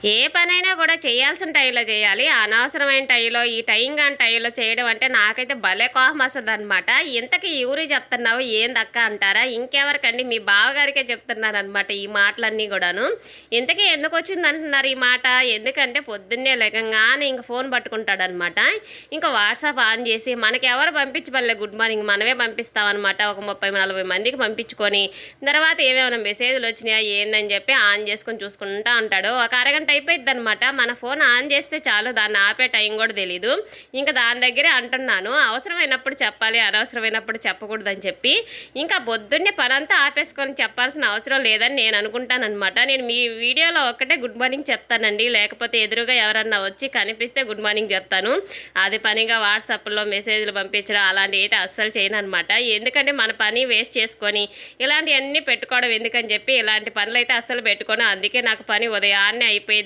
ఏ పనైనా కూడా చేయాల్సిన టైంలో చేయాలి. అనవసరమైన టైంలో, ఈ టైం గాని టైంలో చేయడం అంటే నాకైతే భలే కోపమొస్తదనమాట. ఇంతకీ ఎవరికి చెప్తున్నావు ఏందక్క అంటారా? ఇంకెవరికండి మీ బావగారికే చెప్తున్నాననమాట ఈ మాటలన్నీ గూడాను. ఇంతకీ ఎందుకొచ్చిందంటున్నారు ఈ మాట? ఎందుకంటే పొద్దున్నే లెగంగానే ఇంక ఫోన్ పట్టుకుంటాడనమాట. ఇంకా వాట్సాప్ ఆన్ చేసి మనకెవరు పంపించబల్లే గుడ్ మార్నింగ్ మనమే పంపిస్తామనమాట. ఒక 30, 40 మందికి పంపించుకొని తర్వాత ఏమేమైనా మెసేజ్‌లు వచ్చినాయా ఏందని చెప్పి ఆన్ చేసుకొని చూసుకుంటా ఉంటాడు. ఒక అరగంట అయిపోయిద్దనమాట. మన ఫోన్ ఆన్ చేస్తే చాలు దాన్ని ఆపే టైం కూడా తెలీదు. ఇంకా దాని దగ్గరే అంటున్నాను. అవసరమైనప్పుడు చెప్పాలి, అనవసరమైనప్పుడు చెప్పకూడదని చెప్పి. ఇంకా పొద్దున్నే పనంతా ఆపేసుకొని చెప్పాల్సిన అవసరం లేదని నేను అనుకుంటాననమాట. నేను మీ వీడియోలో ఒక్కటే గుడ్ మార్నింగ్ చెప్తానండి. లేకపోతే ఎదురుగా ఎవరన్నా వచ్చి కనిపిస్తే గుడ్ మార్నింగ్ చెప్తాను. అది పనిగా వాట్సాప్‌లో మెసేజ్‌లు పంపించడం అలాంటివి అయితే అస్సలు చేయననమాట. ఎందుకంటే మన పని వేస్ట్ చేసుకొని ఇలాంటివన్నీ పెట్టుకోవడం ఎందుకని చెప్పి ఇలాంటి పనులైతే అస్సలు పెట్టుకోను. అందుకే నాకు పని ఉదయాన్నే అయిపోయిద్దనమాట.